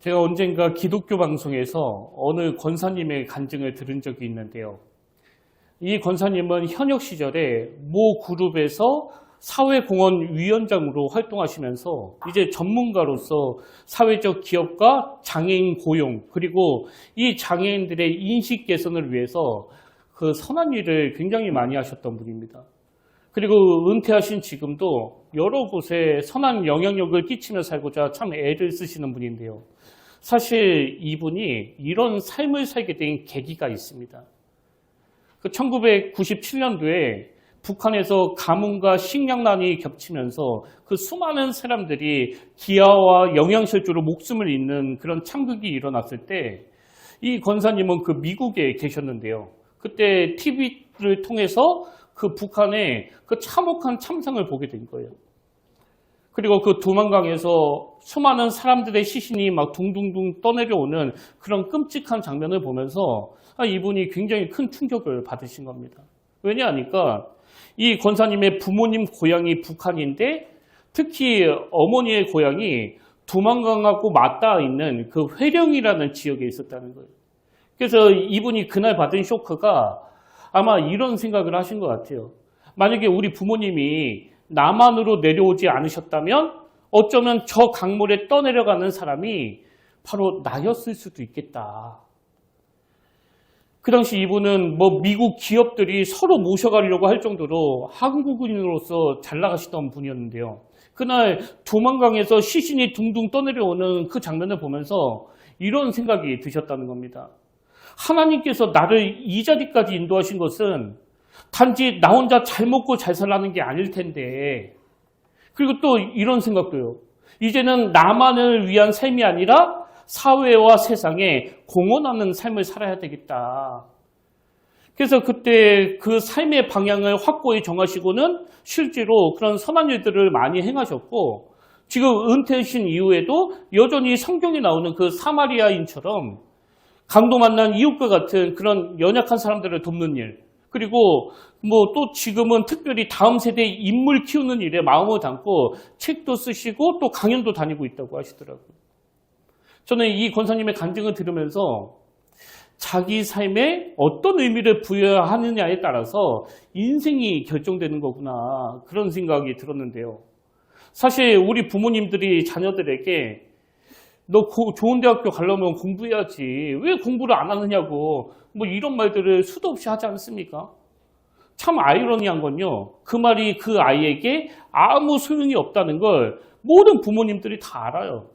제가 언젠가 기독교 방송에서 어느 권사님의 간증을 들은 적이 있는데요. 이 권사님은 현역 시절에 모 그룹에서 사회공헌 위원장으로 활동하시면서 이제 전문가로서 사회적 기업과 장애인 고용 그리고 이 장애인들의 인식 개선을 위해서 그 선한 일을 굉장히 많이 하셨던 분입니다. 그리고 은퇴하신 지금도 여러 곳에 선한 영향력을 끼치며 살고자 참 애를 쓰시는 분인데요. 사실 이분이 이런 삶을 살게 된 계기가 있습니다. 1997년도에 북한에서 가뭄과 식량난이 겹치면서 그 수많은 사람들이 기아와 영양실조로 목숨을 잃는 그런 참극이 일어났을 때 이 권사님은 그 미국에 계셨는데요. 그때 TV를 통해서 그 북한의 그 참혹한 참상을 보게 된 거예요. 그리고 그 두만강에서 수많은 사람들의 시신이 막 둥둥둥 떠내려오는 그런 끔찍한 장면을 보면서 이분이 굉장히 큰 충격을 받으신 겁니다. 왜냐하니까 이 권사님의 부모님 고향이 북한인데 특히 어머니의 고향이 두만강하고 맞닿아 있는 그 회령이라는 지역에 있었다는 거예요. 그래서 이분이 그날 받은 쇼크가 아마 이런 생각을 하신 것 같아요. 만약에 우리 부모님이 남한으로 내려오지 않으셨다면 어쩌면 저 강물에 떠내려가는 사람이 바로 나였을 수도 있겠다. 그 당시 이분은 미국 기업들이 서로 모셔가려고 할 정도로 한국인으로서 잘 나가시던 분이었는데요. 그날 두만강에서 시신이 둥둥 떠내려오는 그 장면을 보면서 이런 생각이 드셨다는 겁니다. 하나님께서 나를 이 자리까지 인도하신 것은 단지 나 혼자 잘 먹고 잘 살라는 게 아닐 텐데, 그리고 또 이런 생각도요. 이제는 나만을 위한 삶이 아니라 사회와 세상에 공헌하는 삶을 살아야 되겠다. 그래서 그때 그 삶의 방향을 확고히 정하시고는 실제로 그런 선한 일들을 많이 행하셨고, 지금 은퇴하신 이후에도 여전히 성경에 나오는 그 사마리아인처럼 강도 만난 이웃과 같은 그런 연약한 사람들을 돕는 일, 그리고 또 지금은 특별히 다음 세대의 인물 키우는 일에 마음을 담고 책도 쓰시고 또 강연도 다니고 있다고 하시더라고요. 저는 이 권사님의 간증을 들으면서 자기 삶에 어떤 의미를 부여해야 하느냐에 따라서 인생이 결정되는 거구나, 그런 생각이 들었는데요. 사실 우리 부모님들이 자녀들에게 너 좋은 대학교 가려면 공부해야지, 왜 공부를 안 하느냐고 이런 말들을 수도 없이 하지 않습니까? 참 아이러니한 건요, 그 말이 그 아이에게 아무 소용이 없다는 걸 모든 부모님들이 다 알아요.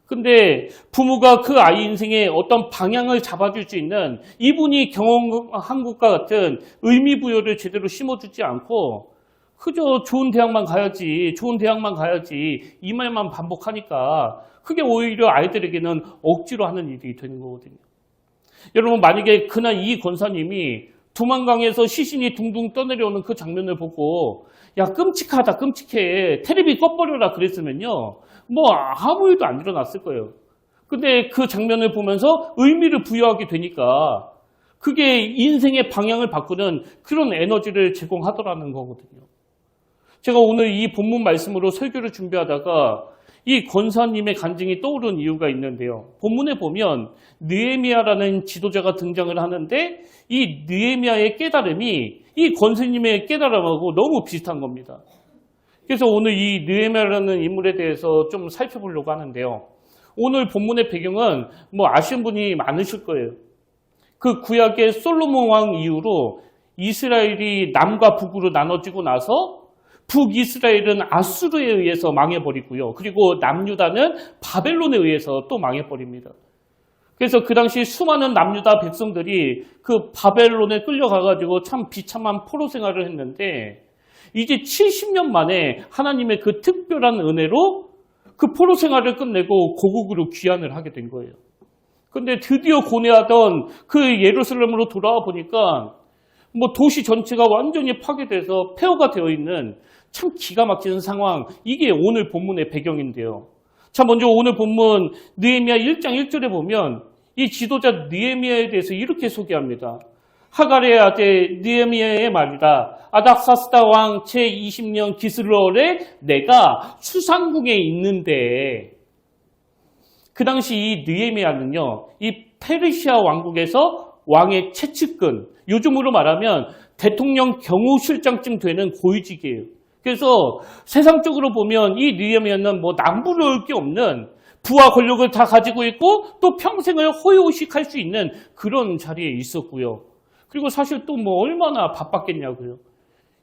근데 부모가 그 아이 인생에 어떤 방향을 잡아줄 수 있는 이분이 경험한 것과 같은 의미부여를 제대로 심어주지 않고 그저 좋은 대학만 가야지, 좋은 대학만 가야지 이 말만 반복하니까 그게 오히려 아이들에게는 억지로 하는 일이 되는 거거든요. 여러분, 만약에 그날 이 권사님이 두만강에서 시신이 둥둥 떠내려오는 그 장면을 보고 야, 끔찍하다, 끔찍해, 테레비 꺼버려라 그랬으면요, 아무 일도 안 일어났을 거예요. 근데 그 장면을 보면서 의미를 부여하게 되니까 그게 인생의 방향을 바꾸는 그런 에너지를 제공하더라는 거거든요. 제가 오늘 이 본문 말씀으로 설교를 준비하다가 이 권사님의 간증이 떠오른 이유가 있는데요. 본문에 보면 느헤미야라는 지도자가 등장을 하는데 이 느헤미야의 깨달음이 이 권사님의 깨달음하고 너무 비슷한 겁니다. 그래서 오늘 이 느헤미야라는 인물에 대해서 좀 살펴보려고 하는데요. 오늘 본문의 배경은 아시는 분이 많으실 거예요. 그 구약의 솔로몬 왕 이후로 이스라엘이 남과 북으로 나눠지고 나서 북이스라엘은 아수르에 의해서 망해버리고요. 그리고 남유다는 바벨론에 의해서 또 망해버립니다. 그래서 그 당시 수많은 남유다 백성들이 그 바벨론에 끌려가가지고 참 비참한 포로 생활을 했는데 이제 70년 만에 하나님의 그 특별한 은혜로 그 포로 생활을 끝내고 고국으로 귀환을 하게 된 거예요. 근데 드디어 고뇌하던 그 예루살렘으로 돌아와 보니까 도시 전체가 완전히 파괴돼서 폐허가 되어 있는 참 기가 막히는 상황, 이게 오늘 본문의 배경인데요. 자, 먼저 오늘 본문 느헤미야 1장 1절에 보면 이 지도자 느헤미야에 대해서 이렇게 소개합니다. 하갈의 아들 느헤미야의 말이라. 아닥사스다 왕 제20년 기슬월에 내가 수상궁에 있는데, 그 당시 이 느헤미야는요, 이 페르시아 왕국에서 왕의 최측근, 요즘으로 말하면 대통령 경호실장쯤 되는 고위직이에요. 그래서 세상적으로 보면 이 느헤미야는 뭐 남부러울 게 없는 부와 권력을 다 가지고 있고 또 평생을 호의호식할 수 있는 그런 자리에 있었고요. 그리고 사실 또 뭐 얼마나 바빴겠냐고요.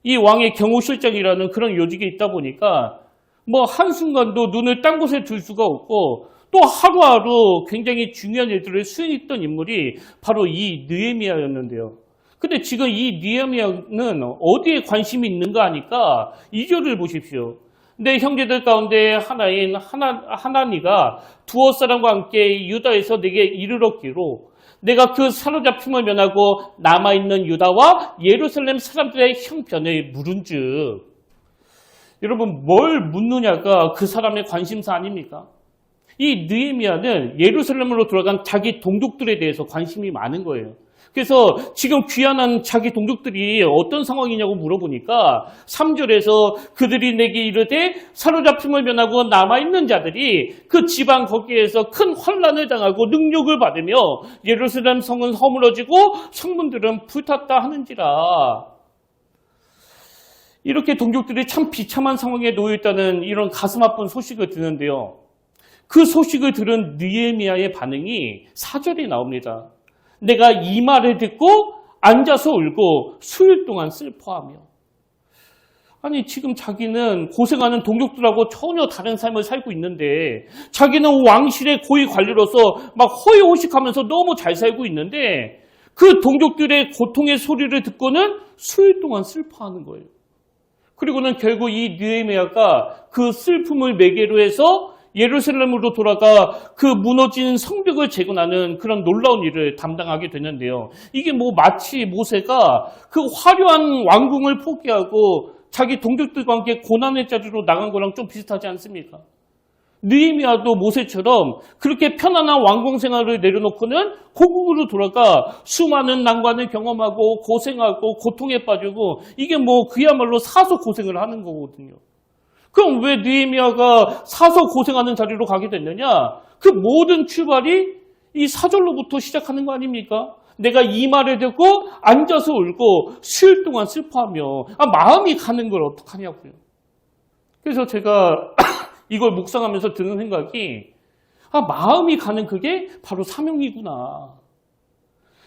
이 왕의 경호실장이라는 그런 요직에 있다 보니까 뭐 한순간도 눈을 딴 곳에 둘 수가 없고 또 하루하루 굉장히 중요한 일들을 수행했던 인물이 바로 이 느헤미야였는데요. 근데 지금 이 느헤미야는 어디에 관심이 있는가 하니까 2절을 보십시오. 내 형제들 가운데 하나인 하나니가 두어 사람과 함께 유다에서 내게 이르렀기로 내가 그 사로잡힘을 면하고 남아있는 유다와 예루살렘 사람들의 형편을 물은즉. 여러분 뭘 묻느냐가 그 사람의 관심사 아닙니까? 이 느헤미야는 예루살렘으로 돌아간 자기 동족들에 대해서 관심이 많은 거예요. 그래서 지금 귀환한 자기 동족들이 어떤 상황이냐고 물어보니까 3절에서 그들이 내게 이르되 사로잡힘을 면하고 남아있는 자들이 그 지방 거기에서 큰 환난을 당하고 능욕을 받으며 예루살렘 성은 허물어지고 성문들은 불탔다 하는지라. 이렇게 동족들이 참 비참한 상황에 놓여 있다는 이런 가슴 아픈 소식을 듣는데요. 그 소식을 들은 느헤미야의 반응이 4절에 나옵니다. 내가 이 말을 듣고 앉아서 울고 수일 동안 슬퍼하며. 아니 지금 자기는 고생하는 동족들하고 전혀 다른 삶을 살고 있는데 자기는 왕실의 고위 관리로서 막 호의호식하면서 너무 잘 살고 있는데 그 동족들의 고통의 소리를 듣고는 수일 동안 슬퍼하는 거예요. 그리고는 결국 이 느헤미야가 그 슬픔을 매개로 해서 예루살렘으로 돌아가 그 무너진 성벽을 재건하는 그런 놀라운 일을 담당하게 되는데요. 이게 뭐 마치 모세가 그 화려한 왕궁을 포기하고 자기 동족들과 함께 고난의 자리로 나간 거랑 좀 비슷하지 않습니까? 느헤미야도 모세처럼 그렇게 편안한 왕궁 생활을 내려놓고는 고국으로 돌아가 수많은 난관을 경험하고 고생하고 고통에 빠지고 이게 뭐 그야말로 사서 고생을 하는 거거든요. 그럼 왜 느헤미야가 사서 고생하는 자리로 가게 됐느냐? 그 모든 출발이 이 4절로부터 시작하는 거 아닙니까? 내가 이 말을 듣고 앉아서 울고 수일 동안 슬퍼하며 마음이 가는 걸 어떡하냐고요. 그래서 제가 이걸 묵상하면서 드는 생각이 마음이 가는 그게 바로 사명이구나.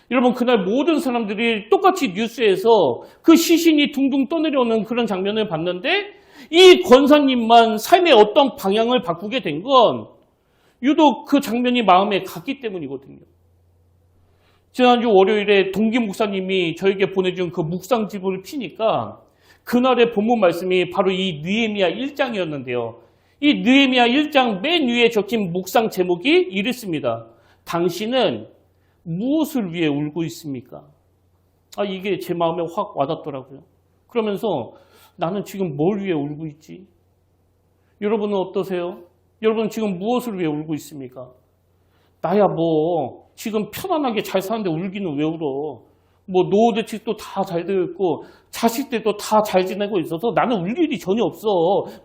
여러분 그날 모든 사람들이 똑같이 뉴스에서 그 시신이 둥둥 떠내려오는 그런 장면을 봤는데 이 권사님만 삶의 어떤 방향을 바꾸게 된 건 유독 그 장면이 마음에 갔기 때문이거든요. 지난주 월요일에 동기 목사님이 저에게 보내준 그 묵상집을 피니까 그날의 본문 말씀이 바로 이 느헤미야 1장이었는데요. 이 느헤미야 1장 맨 위에 적힌 묵상 제목이 이랬습니다. 당신은 무엇을 위해 울고 있습니까? 이게 제 마음에 확 와닿더라고요. 그러면서 나는 지금 뭘 위해 울고 있지? 여러분은 어떠세요? 여러분은 지금 무엇을 위해 울고 있습니까? 나야 뭐 지금 편안하게 잘 사는데 울기는 왜 울어? 뭐 노후대책도 다 잘 되어 있고 자식들도 다 잘 지내고 있어서 나는 울 일이 전혀 없어.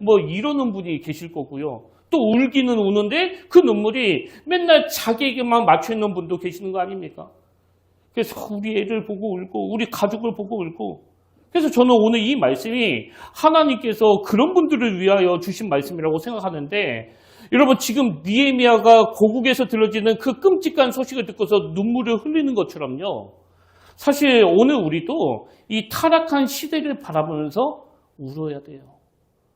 뭐 이러는 분이 계실 거고요. 또 울기는 우는데 그 눈물이 맨날 자기에게만 맞춰 있는 분도 계시는 거 아닙니까? 그래서 우리 애를 보고 울고 우리 가족을 보고 울고 그래서 저는 오늘 이 말씀이 하나님께서 그런 분들을 위하여 주신 말씀이라고 생각하는데 여러분 지금 느헤미야가 고국에서 들려지는 그 끔찍한 소식을 듣고서 눈물을 흘리는 것처럼요. 사실 오늘 우리도 이 타락한 시대를 바라보면서 울어야 돼요.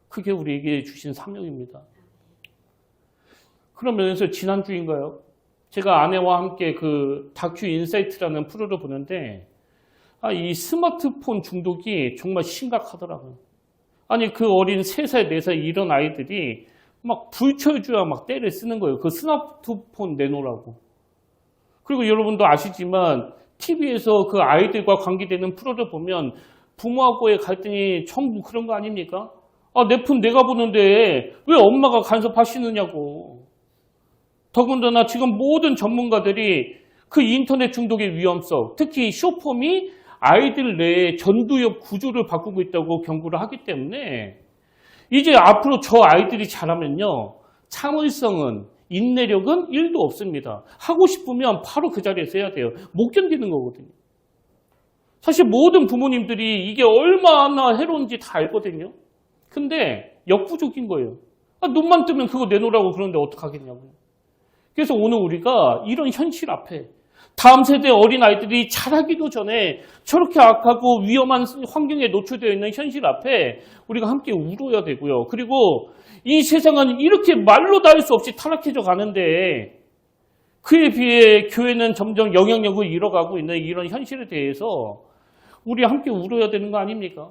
그게 우리에게 주신 사명입니다. 그런 면에서 지난주인가요? 제가 아내와 함께 그 다큐 인사이트라는 프로를 보는데 이 스마트폰 중독이 정말 심각하더라고요. 아니 그 어린 3살, 4살 이런 아이들이 막 불철주야 막 때를 쓰는 거예요. 그 스마트폰 내놓으라고. 그리고 여러분도 아시지만 TV에서 그 아이들과 관계되는 프로를 보면 부모하고의 갈등이 전부 그런 거 아닙니까? 내 폰 내가 보는데 왜 엄마가 간섭하시느냐고. 더군다나 지금 모든 전문가들이 그 인터넷 중독의 위험성, 특히 쇼폼이 아이들 내에 전두엽 구조를 바꾸고 있다고 경고를 하기 때문에 이제 앞으로 저 아이들이 자라면요. 참을성은 인내력은 1도 없습니다. 하고 싶으면 바로 그 자리에서 해야 돼요. 못 견디는 거거든요. 사실 모든 부모님들이 이게 얼마나 해로운지 다 알거든요. 근데 역부족인 거예요. 눈만 뜨면 그거 내놓으라고 그러는데 어떡하겠냐고요. 그래서 오늘 우리가 이런 현실 앞에 다음 세대 어린아이들이 자라기도 전에 저렇게 악하고 위험한 환경에 노출되어 있는 현실 앞에 우리가 함께 울어야 되고요. 그리고 이 세상은 이렇게 말로 다 할 수 없이 타락해져 가는데 그에 비해 교회는 점점 영향력을 잃어가고 있는 이런 현실에 대해서 우리 함께 울어야 되는 거 아닙니까?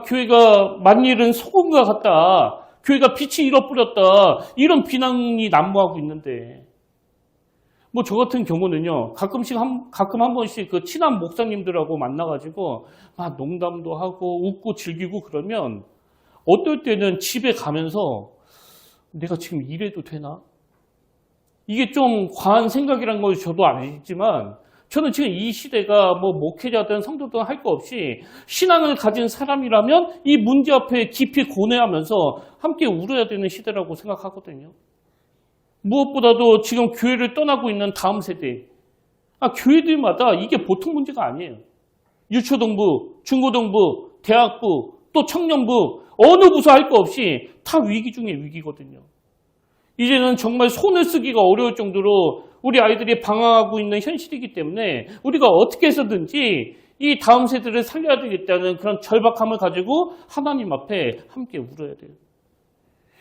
교회가 만일은 소금과 같다. 교회가 빛이 잃어버렸다. 이런 비난이 난무하고 있는데 저 같은 경우는요. 가끔 한 번씩 그 친한 목사님들하고 만나가지고 농담도 하고 웃고 즐기고 그러면 어떨 때는 집에 가면서 내가 지금 이래도 되나? 이게 좀 과한 생각이란 걸 저도 알지만 저는 지금 이 시대가 목회자든 성도든 할 거 없이 신앙을 가진 사람이라면 이 문제 앞에 깊이 고뇌하면서 함께 울어야 되는 시대라고 생각하거든요. 무엇보다도 지금 교회를 떠나고 있는 다음 세대, 교회들마다 이게 보통 문제가 아니에요. 유초등부, 중고등부, 대학부, 또 청년부, 어느 부서 할 거 없이 다 위기 중에 위기거든요. 이제는 정말 손을 쓰기가 어려울 정도로 우리 아이들이 방황하고 있는 현실이기 때문에 우리가 어떻게 해서든지 이 다음 세대를 살려야 되겠다는 그런 절박함을 가지고 하나님 앞에 함께 울어야 돼요.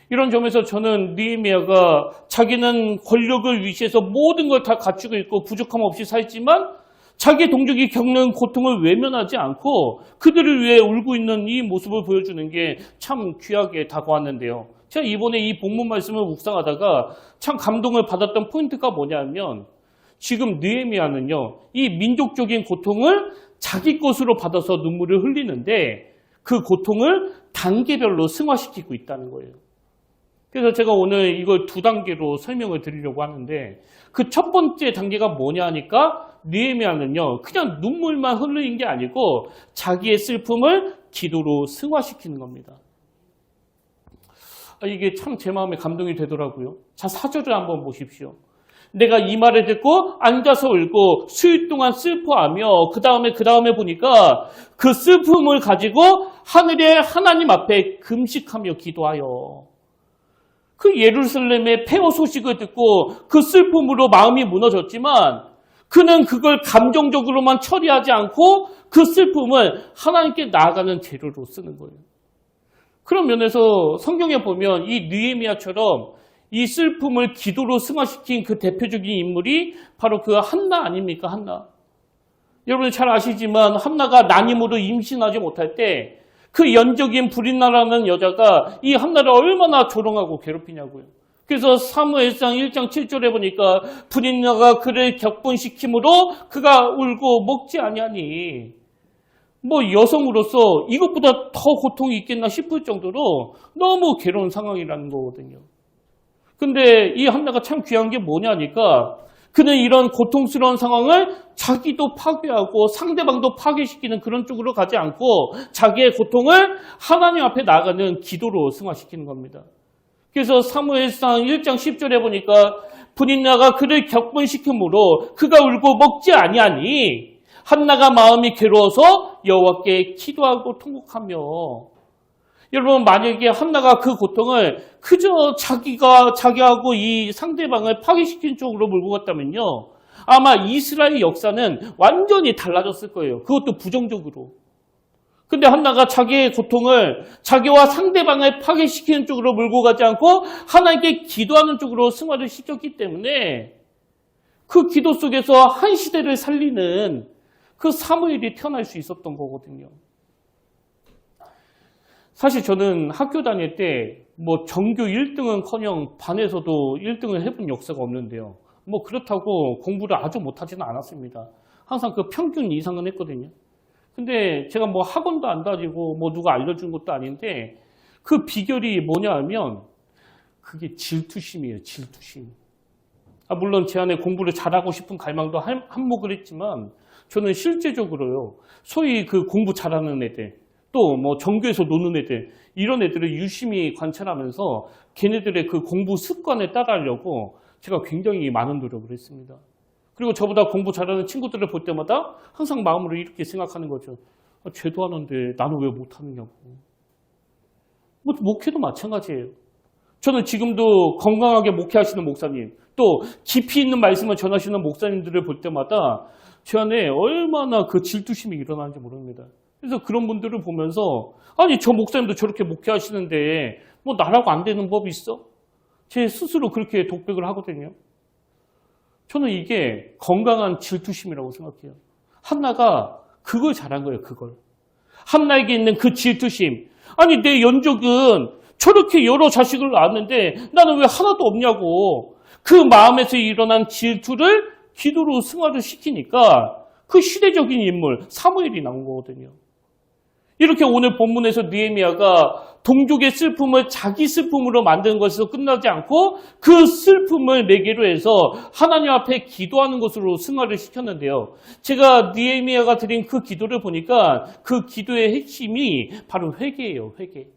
이런 점에서 저는 느헤미야가 자기는 권력을 위시해서 모든 걸 다 갖추고 있고 부족함 없이 살지만 자기 동족이 겪는 고통을 외면하지 않고 그들을 위해 울고 있는 이 모습을 보여주는 게 참 귀하게 다가왔는데요. 제가 이번에 이 본문 말씀을 묵상하다가 참 감동을 받았던 포인트가 뭐냐면 지금 느헤미야는요. 이 민족적인 고통을 자기 것으로 받아서 눈물을 흘리는데 그 고통을 단계별로 승화시키고 있다는 거예요. 그래서 제가 오늘 이걸 2단계로 설명을 드리려고 하는데 그 첫 번째 단계가 뭐냐 하니까 느헤미야는요. 그냥 눈물만 흘리는 게 아니고 자기의 슬픔을 기도로 승화시키는 겁니다. 이게 참 제 마음에 감동이 되더라고요. 자, 4절을 한번 보십시오. 내가 이 말을 듣고 앉아서 울고 수일 동안 슬퍼하며 그 다음에 보니까 그 슬픔을 가지고 하늘의 하나님 앞에 금식하며 기도하여 그 예루살렘의 폐허 소식을 듣고 그 슬픔으로 마음이 무너졌지만 그는 그걸 감정적으로만 처리하지 않고 그 슬픔을 하나님께 나아가는 재료로 쓰는 거예요. 그런 면에서 성경에 보면 이 느헤미야처럼 이 슬픔을 기도로 승화시킨 그 대표적인 인물이 바로 그 한나 아닙니까? 한나. 여러분 잘 아시지만 한나가 난임으로 임신하지 못할 때 그 연적인 브릿나라는 여자가 이 한나를 얼마나 조롱하고 괴롭히냐고요. 그래서 사무엘상 1장 7절에 보니까 브릿나가 그를 격분시킴으로 그가 울고 먹지 아니하니 여성으로서 이것보다 더 고통이 있겠나 싶을 정도로 너무 괴로운 상황이라는 거거든요. 근데 이 한나가 참 귀한 게 뭐냐니까 그는 이런 고통스러운 상황을 자기도 파괴하고 상대방도 파괴시키는 그런 쪽으로 가지 않고 자기의 고통을 하나님 앞에 나아가는 기도로 승화시키는 겁니다. 그래서 사무엘상 1장 10절에 보니까 브릿나가 그를 격분시킴으로 그가 울고 먹지 아니하니 한나가 마음이 괴로워서 여호와께 기도하고 통곡하며 여러분 만약에 한나가 그 고통을 그저 자기하고 이 상대방을 파괴시킨 쪽으로 몰고 갔다면요. 아마 이스라엘 역사는 완전히 달라졌을 거예요. 그것도 부정적으로. 근데 한나가 자기의 고통을 자기와 상대방을 파괴시키는 쪽으로 몰고 가지 않고 하나님께 기도하는 쪽으로 승화를 시켰기 때문에 그 기도 속에서 한 시대를 살리는 그 사무엘이 태어날 수 있었던 거거든요. 사실 저는 학교 다닐 때 전교 1등은커녕 반에서도 1등을 해본 역사가 없는데요. 그렇다고 공부를 아주 못하지는 않았습니다. 항상 그 평균 이상은 했거든요. 근데 제가 학원도 안 다니고 누가 알려준 것도 아닌데 그 비결이 뭐냐 하면 그게 질투심이에요. 질투심. 물론 제 안에 공부를 잘하고 싶은 갈망도 한몫을 했지만 저는 실제적으로요. 소위 그 공부 잘하는 애들 또 뭐 전교에서 노는 애들, 이런 애들을 유심히 관찰하면서 걔네들의 그 공부 습관에 따라하려고 제가 굉장히 많은 노력을 했습니다. 그리고 저보다 공부 잘하는 친구들을 볼 때마다 항상 마음으로 이렇게 생각하는 거죠. 쟤도 하는데 나는 왜 못하느냐고. 목회도 마찬가지예요. 저는 지금도 건강하게 목회하시는 목사님, 또 깊이 있는 말씀을 전하시는 목사님들을 볼 때마다 제 안에 얼마나 그 질투심이 일어나는지 모릅니다. 그래서 그런 분들을 보면서 아니 저 목사님도 저렇게 목회하시는데 뭐 나라고 안 되는 법이 있어? 제 스스로 그렇게 독백을 하거든요. 저는 이게 건강한 질투심이라고 생각해요. 한나가 그걸 잘한 거예요. 그걸. 한나에게 있는 그 질투심. 아니 내 연족은 저렇게 여러 자식을 낳았는데 나는 왜 하나도 없냐고. 그 마음에서 일어난 질투를 기도로 승화를 시키니까 그 시대적인 인물 사무엘이 나온 거거든요. 이렇게 오늘 본문에서 느헤미야가 동족의 슬픔을 자기 슬픔으로 만드는 것에서 끝나지 않고 그 슬픔을 매개로 해서 하나님 앞에 기도하는 것으로 승화를 시켰는데요. 제가 느헤미야가 드린 그 기도를 보니까 그 기도의 핵심이 바로 회개예요. 회개.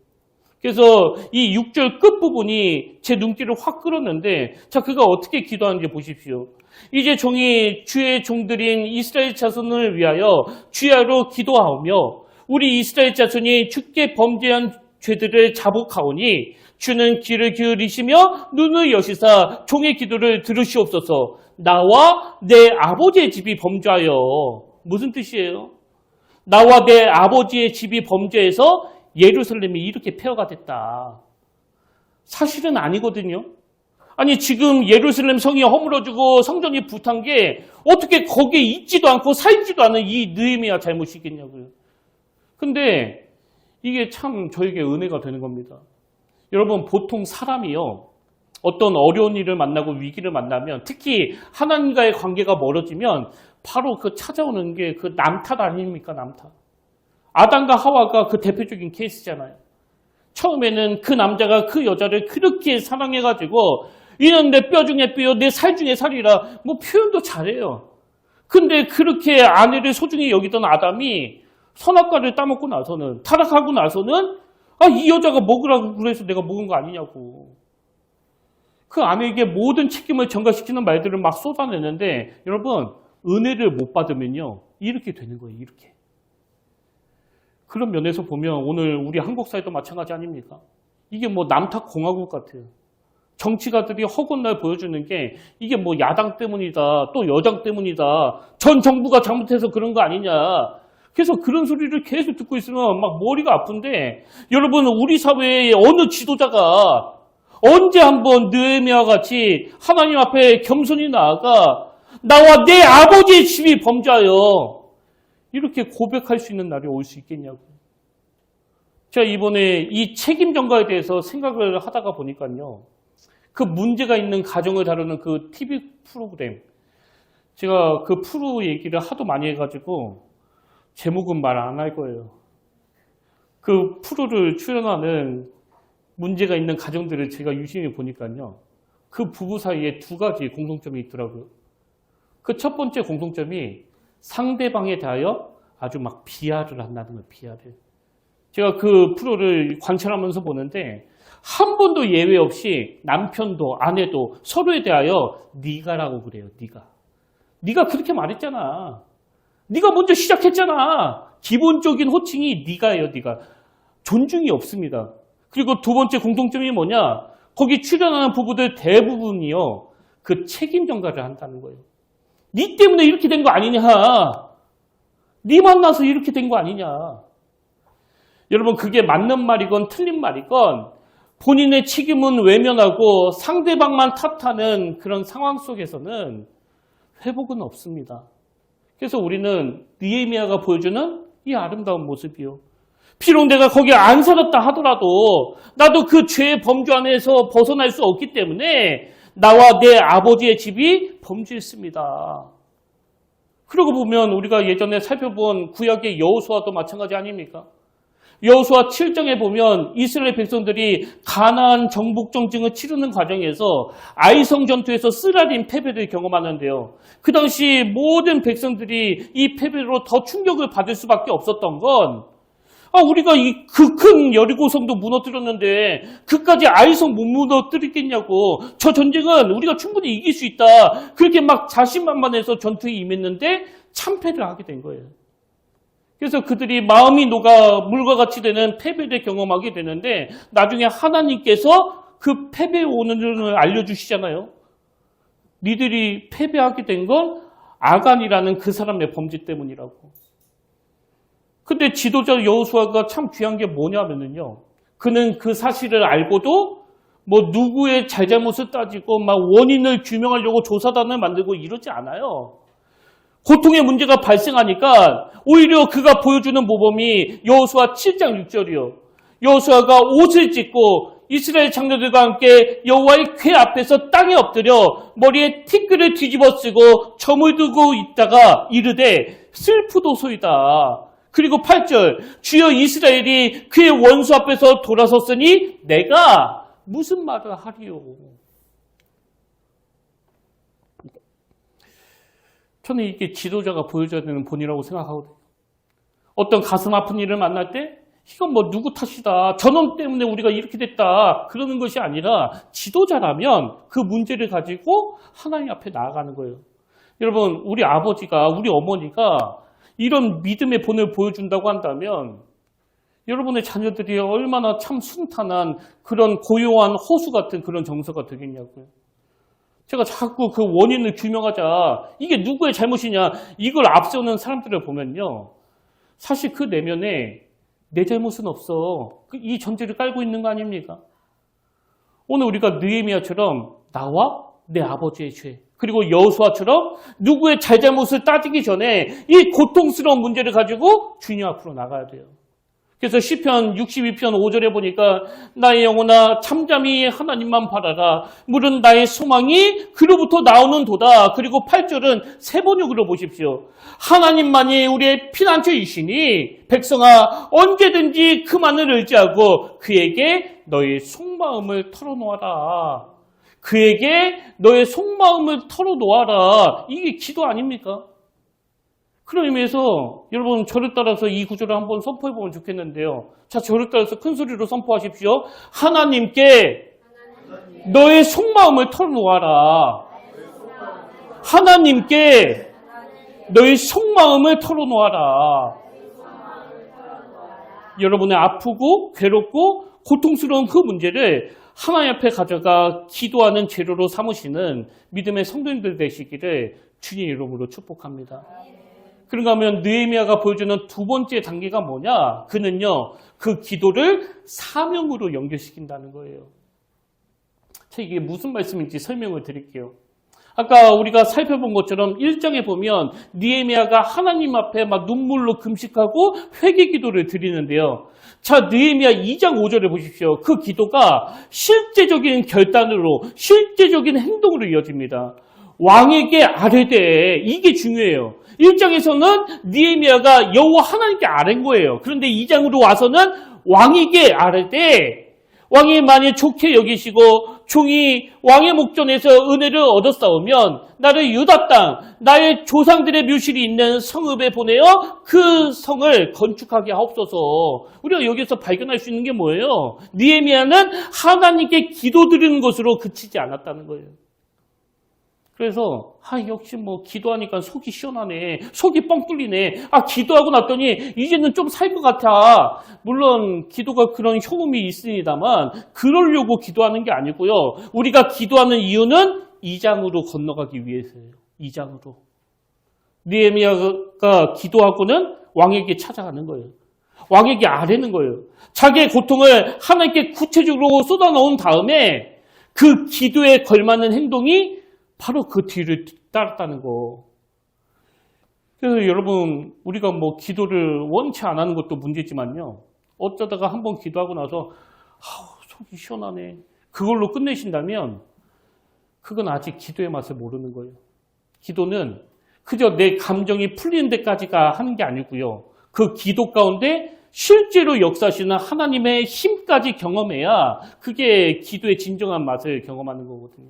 그래서 이 6절 끝부분이 제 눈길을 확 끌었는데 자 그가 어떻게 기도하는지 보십시오. 이제 종이 주의 종들인 이스라엘 자손을 위하여 주야로 기도하오며 우리 이스라엘 자손이 주께 범죄한 죄들을 자복하오니 주는 귀를 기울이시며 눈을 여시사 종의 기도를 들으시옵소서. 나와 내 아버지의 집이 범죄하여. 무슨 뜻이에요? 나와 내 아버지의 집이 범죄해서 예루살렘이 이렇게 폐허가 됐다. 사실은 아니거든요. 아니 지금 예루살렘 성이 허물어지고 성전이 부탄 게 어떻게 거기에 있지도 않고 살지도 않은 이 느헤미야 잘못이겠냐고요. 근데 이게 참 저에게 은혜가 되는 겁니다. 여러분 보통 사람이요. 어떤 어려운 일을 만나고 위기를 만나면 특히 하나님과의 관계가 멀어지면 바로 그 찾아오는 게 그 남탓 아닙니까? 남탓. 아담과 하와가 그 대표적인 케이스잖아요. 처음에는 그 남자가 그 여자를 그렇게 사랑해가지고 이는 내 뼈 중에 뼈요 내 살 중에 살이라 뭐 표현도 잘해요. 근데 그렇게 아내를 소중히 여기던 아담이 선악과를 따먹고 나서는 타락하고 나서는 이 여자가 먹으라고 그래서 내가 먹은 거 아니냐고. 그 아내에게 모든 책임을 전가시키는 말들을 막 쏟아내는데 여러분 은혜를 못 받으면요 이렇게 되는 거예요. 이렇게. 그런 면에서 보면 오늘 우리 한국 사회도 마찬가지 아닙니까? 이게 뭐 남탓 공화국 같아요. 정치가들이 허구한 날 보여주는 게 이게 뭐 야당 때문이다 또 여당 때문이다 전 정부가 잘못해서 그런 거 아니냐. 그래서 그런 소리를 계속 듣고 있으면 막 머리가 아픈데 여러분 우리 사회의 어느 지도자가 언제 한번 느헤미야와 같이 하나님 앞에 겸손히 나아가 나와 내 아버지의 집이 범죄하여 이렇게 고백할 수 있는 날이 올 수 있겠냐고. 제가 이번에 이 책임 전가에 대해서 생각을 하다가 보니까요. 그 문제가 있는 가정을 다루는 그 TV 프로그램. 제가 그 프로 얘기를 하도 많이 해가지고 제목은 말 안 할 거예요. 그 프로를 출연하는 문제가 있는 가정들을 제가 유심히 보니까요. 그 부부 사이에 두 가지 공통점이 있더라고요. 그 첫 번째 공통점이 상대방에 대하여 아주 막 비하를 한다는 거예요. 비하를. 제가 그 프로를 관찰하면서 보는데 한 번도 예외 없이 남편도 아내도 서로에 대하여 네가라고 그래요. 네가 그렇게 말했잖아. 네가 먼저 시작했잖아. 기본적인 호칭이 네가예요. 네가. 존중이 없습니다. 그리고 두 번째 공통점이 뭐냐? 거기 출연하는 부부들 대부분이요. 그 책임 전가를 한다는 거예요. 네 때문에 이렇게 된 거 아니냐? 네 만나서 이렇게 된 거 아니냐? 여러분 그게 맞는 말이건 틀린 말이건 본인의 책임은 외면하고 상대방만 탓하는 그런 상황 속에서는 회복은 없습니다. 그래서 우리는 느헤미야가 보여주는 이 아름다운 모습이요. 비록 내가 거기에 안 살았다 하더라도 나도 그 죄의 범주 안에서 벗어날 수 없기 때문에 나와 내 아버지의 집이 범죄했습니다. 그러고 보면 우리가 예전에 살펴본 구약의 여호수아도 마찬가지 아닙니까? 여호수아 7장에 보면 이스라엘 백성들이 가나안 정복 전쟁을 치르는 과정에서 아이성 전투에서 쓰라린 패배를 경험하는데요. 그 당시 모든 백성들이 이 패배로 더 충격을 받을 수밖에 없었던 건 우리가 이 그 큰 여리고성도 무너뜨렸는데 그까지 아이성 못 무너뜨리겠냐고. 저 전쟁은 우리가 충분히 이길 수 있다. 그렇게 막 자신만만해서 전투에 임했는데 참패를 하게 된 거예요. 그래서 그들이 마음이 녹아 물과 같이 되는 패배를 경험하게 되는데 나중에 하나님께서 그 패배의 원인을 알려주시잖아요. 니들이 패배하게 된 건 아간이라는 그 사람의 범죄 때문이라고. 근데 지도자 여호수아가 참 귀한 게 뭐냐면요. 그는 그 사실을 알고도 뭐 누구의 잘잘못을 따지고 막 원인을 규명하려고 조사단을 만들고 이러지 않아요. 고통의 문제가 발생하니까 오히려 그가 보여주는 모범이 여호수아 7장 6절이요. 여호수아가 옷을 찢고 이스라엘 장로들과 함께 여호와의 궤 앞에서 땅에 엎드려 머리에 티끌을 뒤집어 쓰고 점을 두고 있다가 이르되 슬프도소이다. 그리고 8절 주여 이스라엘이 그의 원수 앞에서 돌아섰으니 내가 무슨 말을 하리요. 저는 이게 지도자가 보여줘야 되는 본이라고 생각하거든요. 어떤 가슴 아픈 일을 만날 때 이건 뭐 누구 탓이다. 저놈 때문에 우리가 이렇게 됐다. 그러는 것이 아니라 지도자라면 그 문제를 가지고 하나님 앞에 나아가는 거예요. 여러분 우리 아버지가 우리 어머니가 이런 믿음의 본을 보여준다고 한다면 여러분의 자녀들이 얼마나 참 순탄한 그런 고요한 호수 같은 그런 정서가 되겠냐고요. 제가 자꾸 그 원인을 규명하자. 이게 누구의 잘못이냐. 이걸 앞세우는 사람들을 보면요. 사실 그 내면에 내 잘못은 없어. 이 전제를 깔고 있는 거 아닙니까? 오늘 우리가 느헤미야처럼 나와 내 아버지의 죄 그리고 여호수아처럼 누구의 잘잘못을 따지기 전에 이 고통스러운 문제를 가지고 주님 앞으로 나가야 돼요. 그래서 시편 62편 5절에 보니까 나의 영혼아 잠잠히 하나님만 바라라. 물은 나의 소망이 그로부터 나오는 도다. 그리고 8절은 세 번역으로 보십시오. 하나님만이 우리의 피난처이시니 백성아 언제든지 그만을 의지하고 그에게 너의 속마음을 털어놓아라. 그에게 너의 속마음을 털어놓아라. 이게 기도 아닙니까? 그런 의미에서 여러분 저를 따라서 이 구절을 한번 선포해 보면 좋겠는데요. 자, 저를 따라서 큰 소리로 선포하십시오. 하나님께 너의 속마음을 털어놓아라. 하나님께 너의 속마음을 털어놓아라. 여러분의 아프고 괴롭고 고통스러운 그 문제를 하나님 앞에 가져가 기도하는 재료로 삼으시는 믿음의 성도님들 되시기를 주님 이름으로 축복합니다. 그런가 하면 느헤미야가 보여주는 두 번째 단계가 뭐냐? 그는요, 그 기도를 사명으로 연결시킨다는 거예요. 자, 이게 무슨 말씀인지 설명을 드릴게요. 아까 우리가 살펴본 것처럼 1장에 보면 느헤미야가 하나님 앞에 막 눈물로 금식하고 회개 기도를 드리는데요. 자, 느헤미야 2장 5절에 보십시오. 그 기도가 실제적인 결단으로, 실제적인 행동으로 이어집니다. 왕에게 아뢰되, 이게 중요해요. 1장에서는 느헤미야가 여호와 하나님께 아뢰는 거예요. 그런데 2장으로 와서는 왕에게 아뢰되, 왕이 만일 좋게 여기시고 종이 왕의 목전에서 은혜를 얻었사오면 나를 유다 땅, 나의 조상들의 묘실이 있는 성읍에 보내어 그 성을 건축하게 하옵소서. 우리가 여기서 발견할 수 있는 게 뭐예요? 느헤미야는 하나님께 기도드리는 것으로 그치지 않았다는 거예요. 그래서 역시 뭐 기도하니까 속이 시원하네. 속이 뻥 뚫리네. 기도하고 났더니 이제는 좀 살 것 같아. 물론 기도가 그런 효험이 있습니다만 그러려고 기도하는 게 아니고요. 우리가 기도하는 이유는 2장으로 건너가기 위해서예요. 2장으로. 느헤미야가 기도하고는 왕에게 찾아가는 거예요. 왕에게 아뢰는 거예요. 자기의 고통을 하나님께 구체적으로 쏟아놓은 다음에 그 기도에 걸맞는 행동이 바로 그 뒤를 따랐다는 거. 그래서 여러분, 우리가 뭐 기도를 원치 안 하는 것도 문제지만요. 어쩌다가 한번 기도하고 나서 속이 시원하네. 그걸로 끝내신다면 그건 아직 기도의 맛을 모르는 거예요. 기도는 그저 내 감정이 풀리는 데까지가 하는 게 아니고요. 그 기도 가운데 실제로 역사하시는 하나님의 힘까지 경험해야 그게 기도의 진정한 맛을 경험하는 거거든요.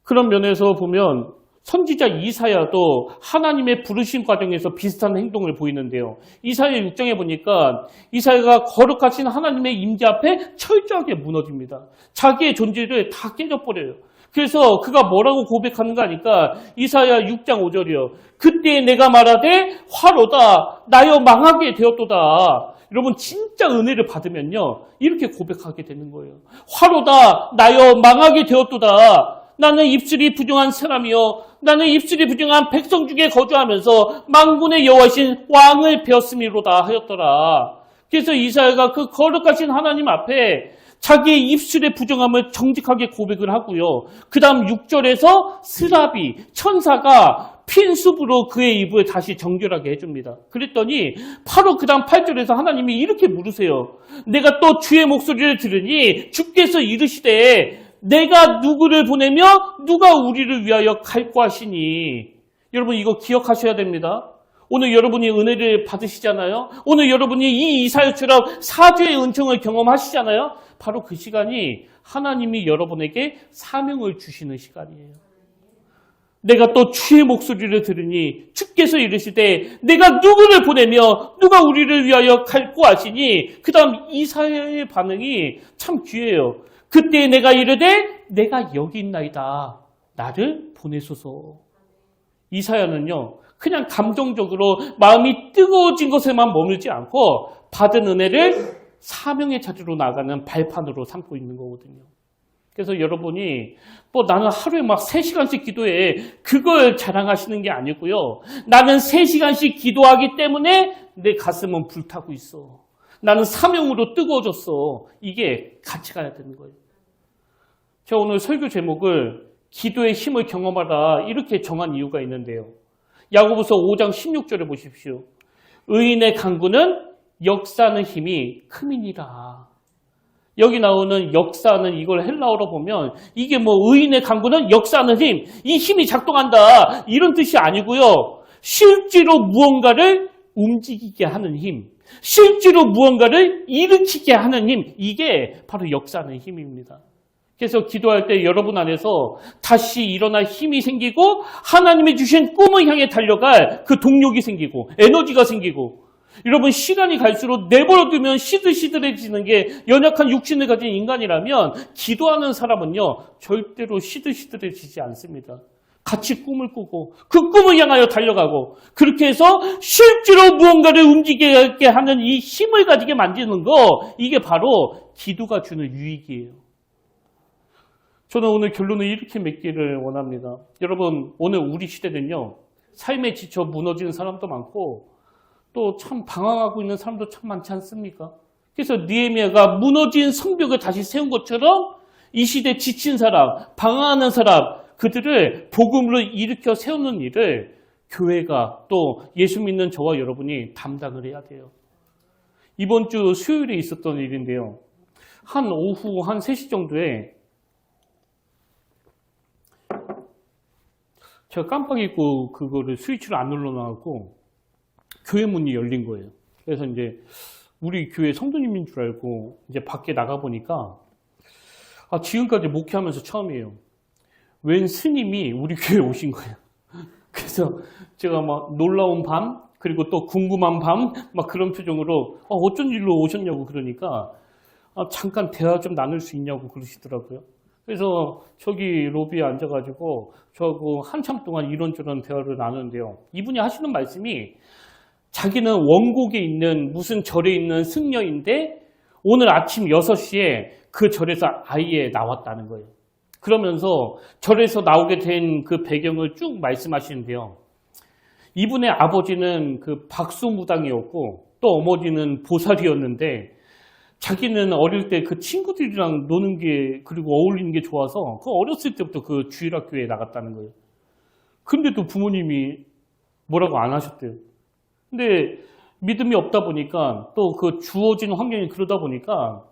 그런 면에서 보면 선지자 이사야도 하나님의 부르심 과정에서 비슷한 행동을 보이는데요. 이사야 6장에 보니까 이사야가 거룩하신 하나님의 임재 앞에 철저하게 무너집니다. 자기의 존재를 다 깨져버려요. 그래서 그가 뭐라고 고백하는가 하니까 이사야 6장 5절이요. 그때 내가 말하되 화로다 나여 망하게 되었도다. 여러분 진짜 은혜를 받으면요. 이렇게 고백하게 되는 거예요. 화로다 나여 망하게 되었도다. 나는 입술이 부정한 사람이요. 나는 입술이 부정한 백성 중에 거주하면서 만군의 여호와신 왕을 배웠음이로다 하였더라. 그래서 이사야가 그 거룩하신 하나님 앞에 자기의 입술의 부정함을 정직하게 고백을 하고요. 그 다음 6절에서 스라비, 천사가 핀숲으로 그의 입을 다시 정결하게 해줍니다. 그랬더니 바로 그 다음 8절에서 하나님이 이렇게 물으세요. 내가 또 주의 목소리를 들으니 주께서 이르시되 내가 누구를 보내며 누가 우리를 위하여 갈고 하시니. 여러분 이거 기억하셔야 됩니다. 오늘 여러분이 은혜를 받으시잖아요. 오늘 여러분이 이 이사야처럼 사죄의 은총을 경험하시잖아요. 바로 그 시간이 하나님이 여러분에게 사명을 주시는 시간이에요. 내가 또 주의 목소리를 들으니 주께서 이르시되 내가 누구를 보내며 누가 우리를 위하여 갈고 하시니. 그 다음 이사야의 반응이 참 귀해요. 그때 내가 이르되 내가 여기 있나이다. 나를 보내소서. 이사야는요. 그냥 감정적으로 마음이 뜨거워진 것에만 머물지 않고 받은 은혜를 사명의 자리로 나가는 발판으로 삼고 있는 거거든요. 그래서 여러분이 나는 하루에 막 3시간씩 기도해. 그걸 자랑하시는 게 아니고요. 나는 3시간씩 기도하기 때문에 내 가슴은 불타고 있어. 나는 사명으로 뜨거워졌어. 이게 같이 가야 되는 거예요. 제가 오늘 설교 제목을 기도의 힘을 경험하라 이렇게 정한 이유가 있는데요. 야고보서 5장 16절에 보십시오. 의인의 강구는 역사하는 힘이 크민이라. 여기 나오는 역사는 이걸 헬라어로 보면 이게 의인의 강구는 역사하는 힘, 이 힘이 작동한다 이런 뜻이 아니고요. 실제로 무언가를 움직이게 하는 힘, 실제로 무언가를 일으키게 하는 힘, 이게 바로 역사하는 힘입니다. 그래서 기도할 때 여러분 안에서 다시 일어날 힘이 생기고 하나님이 주신 꿈을 향해 달려갈 그 동력이 생기고 에너지가 생기고, 여러분 시간이 갈수록 내버려두면 시들시들해지는 게 연약한 육신을 가진 인간이라면 기도하는 사람은요 절대로 시들시들해지지 않습니다. 같이 꿈을 꾸고 그 꿈을 향하여 달려가고, 그렇게 해서 실제로 무언가를 움직이게 하는 이 힘을 가지게 만드는 거, 이게 바로 기도가 주는 유익이에요. 저는 오늘 결론을 이렇게 맺기를 원합니다. 여러분 오늘 우리 시대는요 삶에 지쳐 무너지는 사람도 많고 또 참 방황하고 있는 사람도 참 많지 않습니까? 그래서 느헤미야가 무너진 성벽을 다시 세운 것처럼 이 시대 지친 사람, 방황하는 사람, 그들을 복음으로 일으켜 세우는 일을 교회가 또 예수 믿는 저와 여러분이 담당을 해야 돼요. 이번 주 수요일에 있었던 일인데요. 한 오후 한 3시 정도에 제가 깜빡 잊고 그거를 스위치를 안 눌러놔갖고 교회 문이 열린 거예요. 그래서 이제 우리 교회 성도님인 줄 알고 이제 밖에 나가보니까 지금까지 목회하면서 처음이에요. 웬 스님이 우리 교회에 오신 거예요. 그래서 제가 막 놀라운 밤, 그리고 또 궁금한 밤, 막 그런 표정으로 어쩐 일로 오셨냐고 그러니까 잠깐 대화 좀 나눌 수 있냐고 그러시더라고요. 그래서 저기 로비에 앉아가지고 저하고 한참 동안 이런저런 대화를 나누는데요. 이분이 하시는 말씀이 자기는 원곡에 있는 무슨 절에 있는 승려인데 오늘 아침 6시에 그 절에서 아예 나왔다는 거예요. 그러면서 절에서 나오게 된 그 배경을 쭉 말씀하시는데요. 이분의 아버지는 그 박수무당이었고 또 어머니는 보살이었는데 자기는 어릴 때 그 친구들이랑 노는 게 그리고 어울리는 게 좋아서 그 어렸을 때부터 그 주일학교에 나갔다는 거예요. 근데도 부모님이 뭐라고 안 하셨대요. 근데 믿음이 없다 보니까 또 그 주어진 환경이 그러다 보니까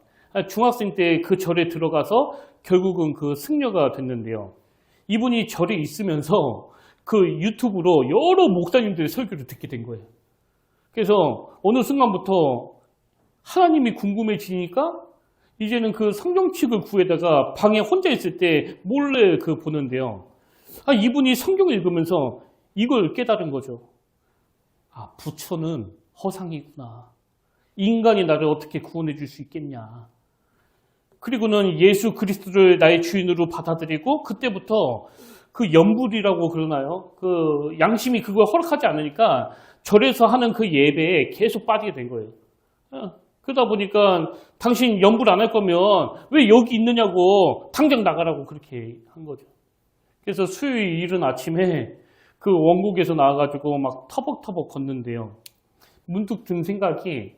중학생 때 그 절에 들어가서 결국은 그 승려가 됐는데요. 이분이 절에 있으면서 그 유튜브로 여러 목사님들의 설교를 듣게 된 거예요. 그래서 어느 순간부터 하나님이 궁금해지니까 이제는 그 성경책을 구해다가 방에 혼자 있을 때 몰래 그 보는데요. 이분이 성경을 읽으면서 이걸 깨달은 거죠. 부처는 허상이구나. 인간이 나를 어떻게 구원해 줄 수 있겠냐. 그리고는 예수 그리스도를 나의 주인으로 받아들이고 그때부터 그 염불이라고 그러나요? 그 양심이 그걸 허락하지 않으니까 절에서 하는 그 예배에 계속 빠지게 된 거예요. 그러다 보니까 당신 염불 안 할 거면 왜 여기 있느냐고 당장 나가라고 그렇게 한 거죠. 그래서 수요일 이른 아침에 그 원국에서 나와가지고 막 터벅터벅 걷는데요. 문득 든 생각이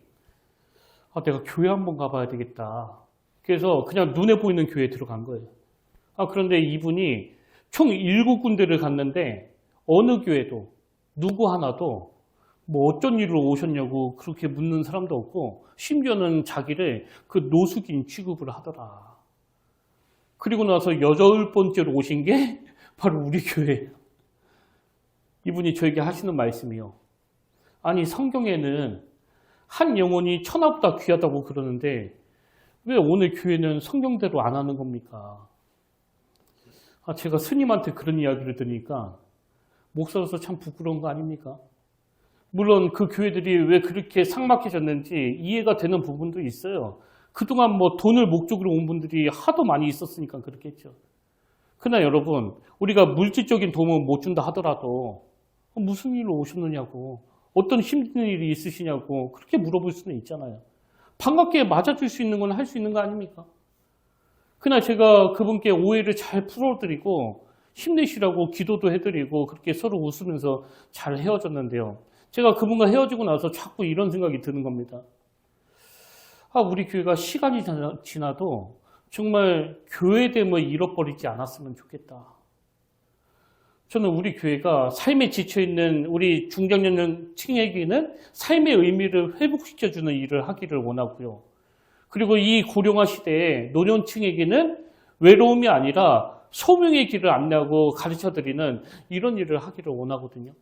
내가 교회 한번 가봐야 되겠다. 그래서 그냥 눈에 보이는 교회에 들어간 거예요. 그런데 이분이 총 7군데를 갔는데 어느 교회도 누구 하나도 뭐 어쩐 일로 오셨냐고 그렇게 묻는 사람도 없고 심지어는 자기를 그 노숙인 취급을 하더라. 그리고 나서 8번째로 오신 게 바로 우리 교회예요. 이분이 저에게 하시는 말씀이요. 아니 성경에는 한 영혼이 천하보다 귀하다고 그러는데 왜 오늘 교회는 성경대로 안 하는 겁니까? 제가 스님한테 그런 이야기를 들으니까 목사로서 참 부끄러운 거 아닙니까? 물론 그 교회들이 왜 그렇게 삭막해졌는지 이해가 되는 부분도 있어요. 그동안 뭐 돈을 목적으로 온 분들이 하도 많이 있었으니까 그렇겠죠. 그러나 여러분, 우리가 물질적인 도움은 못 준다 하더라도 무슨 일로 오셨느냐고, 어떤 힘든 일이 있으시냐고 그렇게 물어볼 수는 있잖아요. 반갑게 맞아줄 수 있는 건 할 수 있는 거 아닙니까? 그러나 제가 그분께 오해를 잘 풀어드리고 힘내시라고 기도도 해드리고 그렇게 서로 웃으면서 잘 헤어졌는데요. 제가 그분과 헤어지고 나서 자꾸 이런 생각이 드는 겁니다. 우리 교회가 시간이 지나도 정말 교회됨을 잃어버리지 않았으면 좋겠다. 저는 우리 교회가 삶에 지쳐있는 우리 중장년층에게는 삶의 의미를 회복시켜주는 일을 하기를 원하고요. 그리고 이 고령화 시대에 노년층에게는 외로움이 아니라 소명의 길을 안내하고 가르쳐드리는 이런 일을 하기를 원하거든요.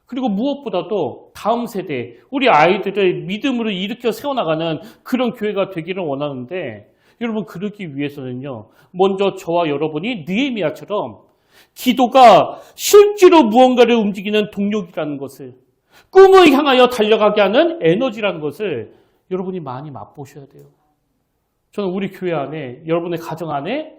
그리고 무엇보다도 다음 세대, 우리 아이들을 믿음으로 일으켜 세워나가는 그런 교회가 되기를 원하는데 여러분 그러기 위해서는요. 먼저 저와 여러분이 느헤미야처럼 기도가 실제로 무언가를 움직이는 동력이라는 것을, 꿈을 향하여 달려가게 하는 에너지라는 것을 여러분이 많이 맛보셔야 돼요. 저는 우리 교회 안에, 여러분의 가정 안에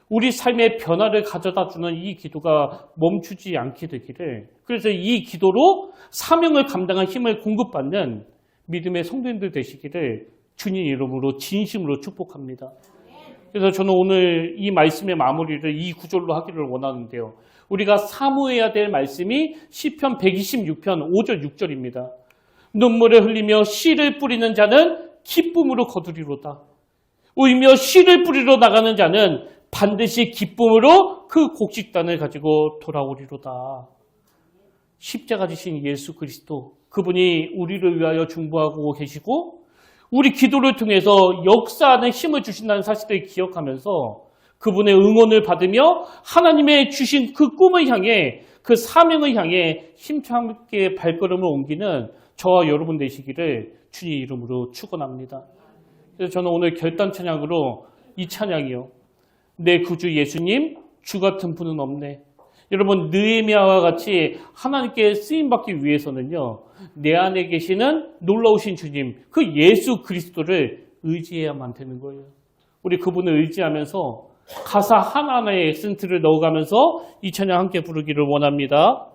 우리 삶의 변화를 가져다주는 이 기도가 멈추지 않게 되기를, 그래서 이 기도로 사명을 감당할 힘을 공급받는 믿음의 성도님들 되시기를 주님 이름으로 진심으로 축복합니다. 그래서 저는 오늘 이 말씀의 마무리를 이 구절로 하기를 원하는데요. 우리가 사모해야 될 말씀이 시편 126편 5절 6절입니다. 눈물을 흘리며 씨를 뿌리는 자는 기쁨으로 거두리로다. 울며 씨를 뿌리러 나가는 자는 반드시 기쁨으로 그 곡식단을 가지고 돌아오리로다. 십자가 지신 예수 그리스도, 그분이 우리를 위하여 중보하고 계시고 우리 기도를 통해서 역사하는 힘을 주신다는 사실을 기억하면서 그분의 응원을 받으며 하나님의 주신 그 꿈을 향해, 그 사명을 향해 힘차게 발걸음을 옮기는 저와 여러분 되시기를 주님 이름으로 축원합니다. 그래서 저는 오늘 결단 찬양으로 이 찬양이요. 내 구주 예수님, 주 같은 분은 없네. 여러분 느헤미야와 같이 하나님께 쓰임받기 위해서는요. 내 안에 계시는 놀라우신 주님, 그 예수 그리스도를 의지해야만 되는 거예요. 우리 그분을 의지하면서 가사 하나하나에 액센트를 넣어가면서 이 찬양 함께 부르기를 원합니다.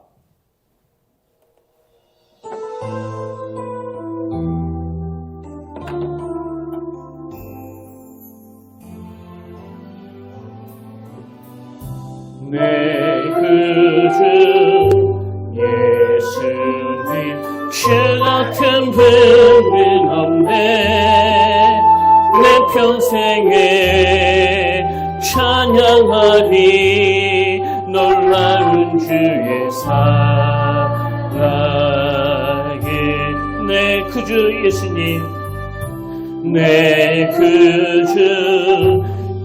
내 구주 예수님, 주 같은 분은 없네. 내 평생에 찬양하리 놀라운 주의 사랑에. 내 구주 예수님, 내 구주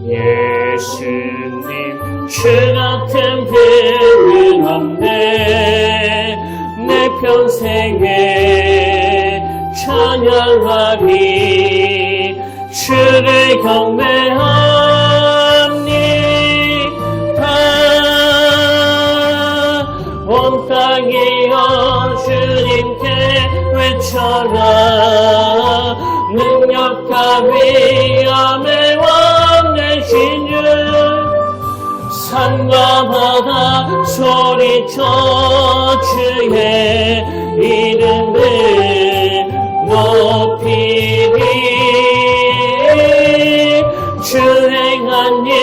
예수님, 주 같은 분은 없네. 내 평생에 찬양하리 주를 경배하니. 외쳐라. 능력과 위엄의 왕 되신 주, 산과 바다 소리쳐 주의 이름을 높이리. 주 행한 일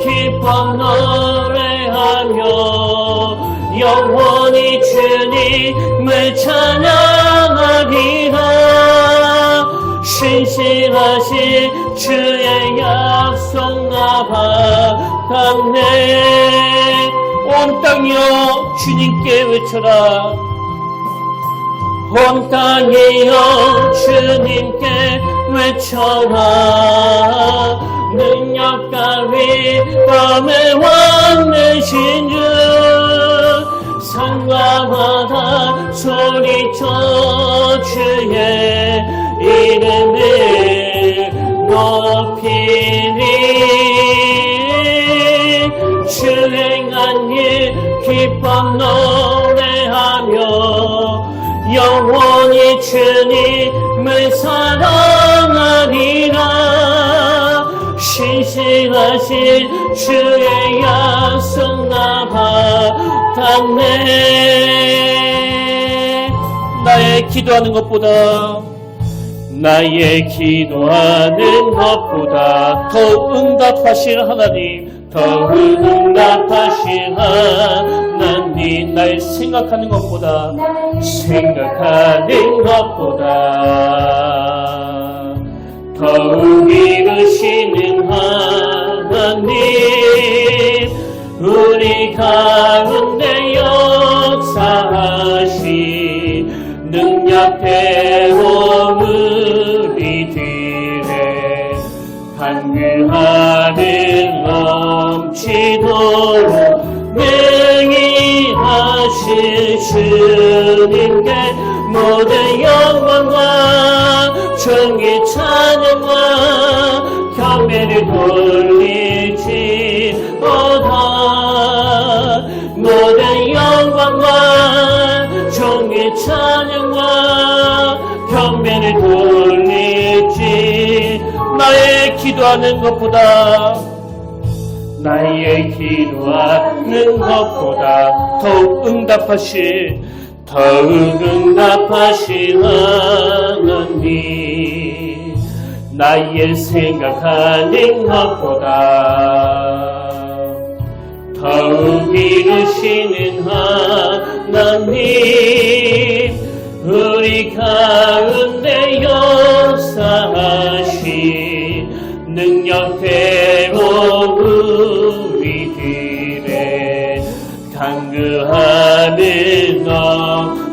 기뻐 노래하며 영원히 주님을 찬양하리라. 신실하신 주의 약속 나 받았네. 온 땅이여 주님께 외쳐라. 온 땅이여 주님께 외쳐라. 능력과 위엄의 왕 되신 주, 산과 바다 소리쳐 주의 이름을 높이리. 주 행한 일 기뻐 노래하며 영원히 주님을 사랑하리라. 신실하신 주의 약속 나 받았네. 나의 기도하는 것보다 더욱 응답하실 하나님, 더욱 응답하실 하나님, 날 생각하는 것보다 더욱 이루시는 하나님, 우리 가운데 역사하신 능력대로 우리들의 간구하는 넘치도록 능히 하실 주님께 모든 영광과 존귀 찬양과 경배를 돌리지어다. 모든 영광과 존귀 찬양과 경배를 돌리지. 나의 기도하는 것보다 더욱 응답하실 하나님, 나의 생각하는 것보다 더욱 이루시는 하나님, 우리 가운데 역사하신 능력대로 우리들의 간구하는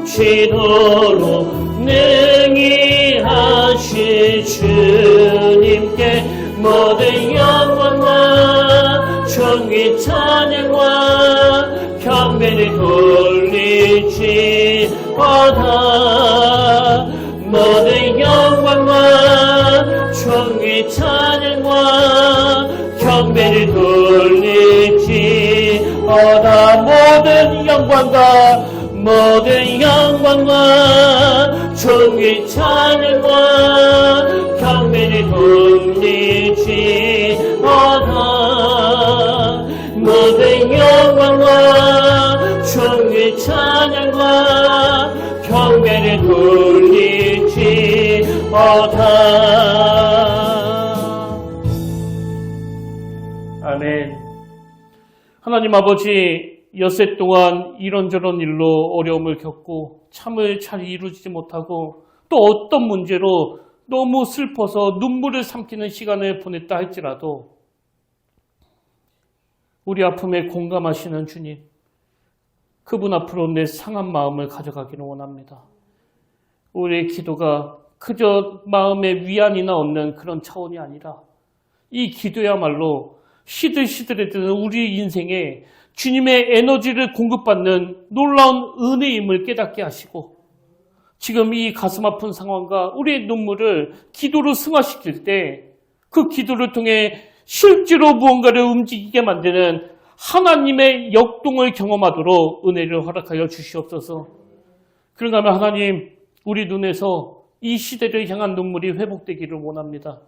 넘치도록 능히 하실 주님께 모든 영광과 존귀 찬양과 경배를 돌리지어다. 모든 영광과 존귀 찬양과 경배를 돌리지어다. 모든 영광과 존귀 찬양과 경배를 돌리지어다. 모든 영광과 존귀 찬양과 경배를 돌리지어다. 아멘. 하나님 아버지, 여세 동안 이런저런 일로 어려움을 겪고 참을 잘 이루지 못하고 또 어떤 문제로 너무 슬퍼서 눈물을 삼키는 시간을 보냈다 할지라도 우리 아픔에 공감하시는 주님, 그분 앞으로 내 상한 마음을 가져가기를 원합니다. 우리의 기도가 그저 마음의 위안이나 얻는 그런 차원이 아니라 이 기도야말로 시들시들해지는 우리 인생에 주님의 에너지를 공급받는 놀라운 은혜임을 깨닫게 하시고, 지금 이 가슴 아픈 상황과 우리의 눈물을 기도로 승화시킬 때 그 기도를 통해 실제로 무언가를 움직이게 만드는 하나님의 역동을 경험하도록 은혜를 허락하여 주시옵소서. 그런가 하면 하나님, 우리 눈에서 이 시대를 향한 눈물이 회복되기를 원합니다.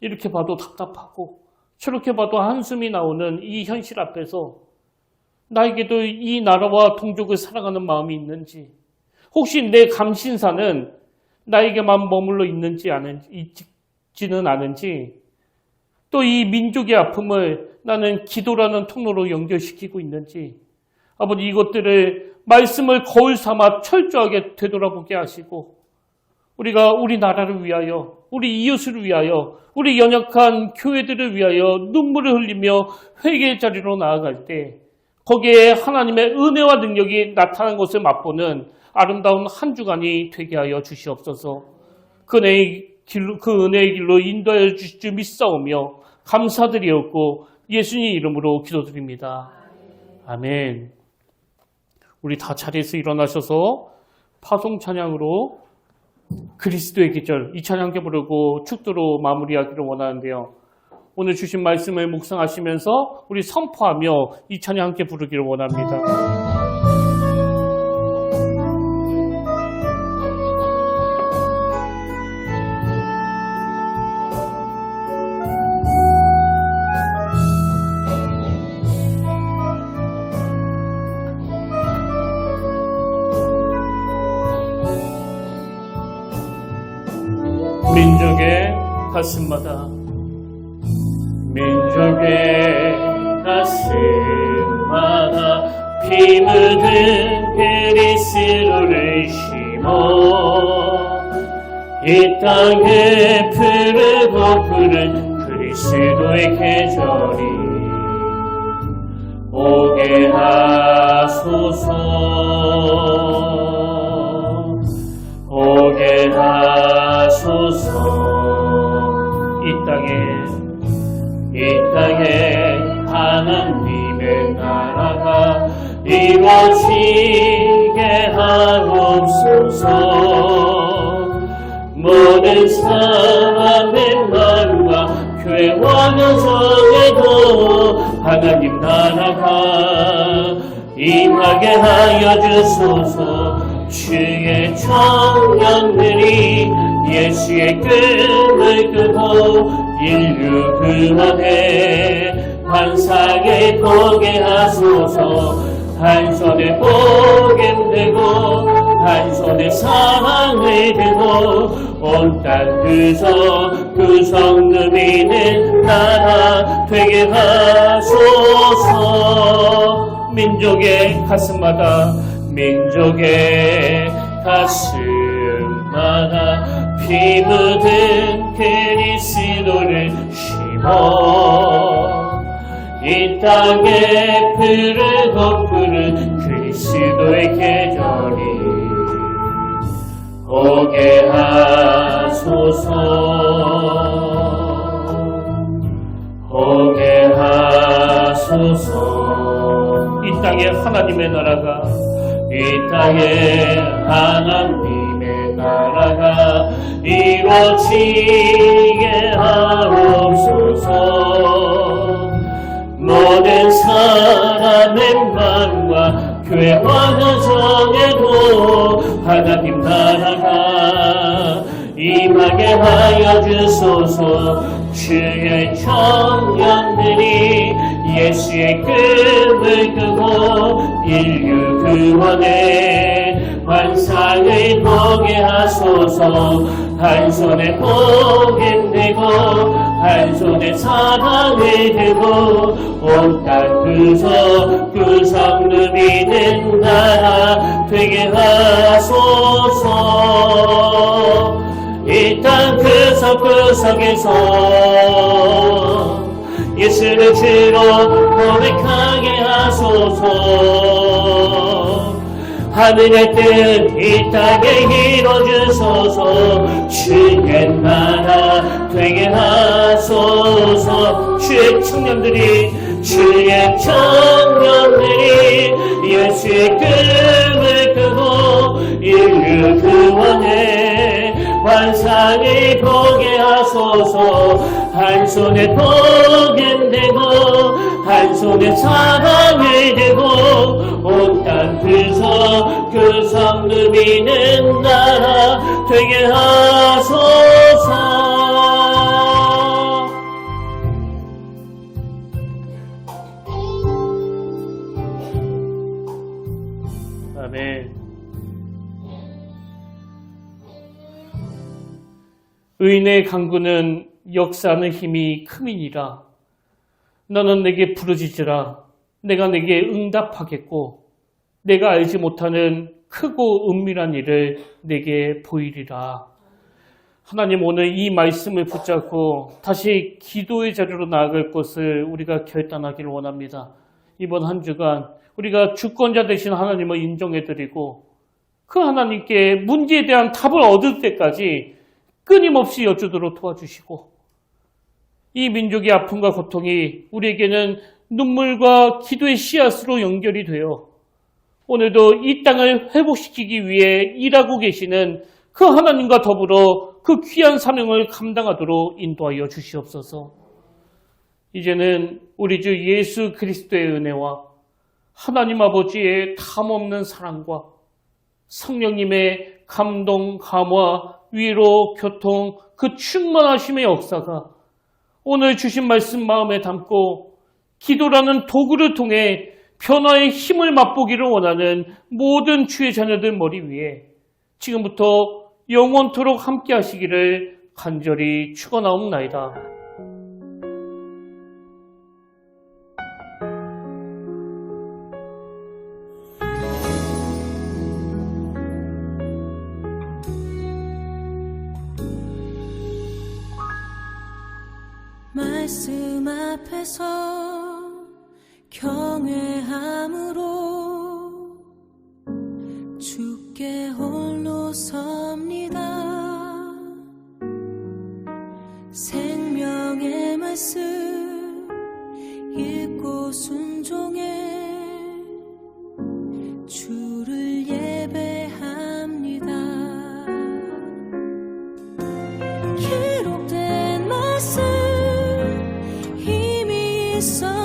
이렇게 봐도 답답하고 저렇게 봐도 한숨이 나오는 이 현실 앞에서 나에게도 이 나라와 동족을 사랑하는 마음이 있는지, 혹시 내 감신사는 나에게만 머물러 있지는 않은지, 또 이 민족의 아픔을 나는 기도라는 통로로 연결시키고 있는지, 아버지 이것들을 말씀을 거울 삼아 철저하게 되돌아보게 하시고, 우리가 우리 나라를 위하여, 우리 이웃을 위하여, 우리 연약한 교회들을 위하여 눈물을 흘리며 회개의 자리로 나아갈 때 거기에 하나님의 은혜와 능력이 나타나는 것을 맛보는 아름다운 한 주간이 되게 하여 주시옵소서. 그 은혜의 길로 인도하여 주실 줄 믿사오며 감사드리옵고 예수님 이름으로 기도드립니다. 아멘. 우리 다 자리에서 일어나셔서 파송 찬양으로 그리스도의 계절 이 찬양 함께 부르고 축도로 마무리하기를 원하는데요. 오늘 주신 말씀을 묵상하시면서 우리 선포하며 이 찬양 함께 부르기를 원합니다. 민족의 가슴마다 민족의 가슴마다 피 묻은 그리스도를 심어 이 땅에 푸르고 푸른 그리스도의 계절이 오게 하소서 오게 하소서. 이 땅에 하나님의 나라가 이루어지게 하옵소서. 모든 사람의 마음과 교회와 여정에도 하나님 나라가 임하게 하여 주소서. 주의 청년들이 예수의 꿈을 끄고 인류 구원에 환상을 보게 하소서. 한 손에 복음 들고 한 손에 사랑을 들고 온 땅 구성 누비는 나라 되게 하소서. 민족의 가슴마다 민족의 가슴마다 피 묻은 그리스도를 심어 이 땅에 푸르고 푸른 그리스도의 계절이 오게 하소서 오게 하소서. 이 땅에 하나님의 나라가 이 땅에 하나님의 나라가 이루어지게 하옵소서. 모든 사람의 마음과 교회와 여정에도 하나님 나라가 임하게 하여 주소서. 주의 청년들이 예수의 꿈을 끄고 인류 구원에 환상을 보게 하소서. 한 손에 복음 들고 한 손에 사랑을 들고 온 땅 구성 누비는 나라 되게 하소서. 이 땅 구석구석에서 예수를 주로 고백하게 하소서. 하늘의 뜻 이 땅에 이루어주소서. 주의 나라 되게 하소서. 주의 청년들이 예수의 꿈을 끄고 인류 구원에 환상을 보게 하소서. 한 손에 복음 들고 한 손에 사랑을 들고 온 땅 구석 누비는 나라 되게 하소서. 아멘. 의인의 강구는 역사하는 힘이 크민이라. 너는 내게 부르짖으라. 내가 내게 응답하겠고 내가 알지 못하는 크고 은밀한 일을 내게 보이리라. 하나님, 오늘 이 말씀을 붙잡고 다시 기도의 자리로 나아갈 것을 우리가 결단하기를 원합니다. 이번 한 주간 우리가 주권자 되신 하나님을 인정해드리고 그 하나님께 문제에 대한 답을 얻을 때까지 끊임없이 여쭈도록 도와주시고, 이 민족의 아픔과 고통이 우리에게는 눈물과 기도의 씨앗으로 연결이 되어 오늘도 이 땅을 회복시키기 위해 일하고 계시는 그 하나님과 더불어 그 귀한 사명을 감당하도록 인도하여 주시옵소서. 이제는 우리 주 예수 그리스도의 은혜와 하나님 아버지의 탐없는 사랑과 성령님의 감동, 감화, 위로, 교통, 그 충만하심의 역사가 오늘 주신 말씀 마음에 담고 기도라는 도구를 통해 변화의 힘을 맛보기를 원하는 모든 주의 자녀들 머리 위에 지금부터 영원토록 함께 하시기를 간절히 축원하옵나이다. 말씀 앞에서 경외함으로 주께 홀로 섭니다. 생명의 말씀 읽고 순종해 주를 예배합니다. 기록된 말씀 힘이 있어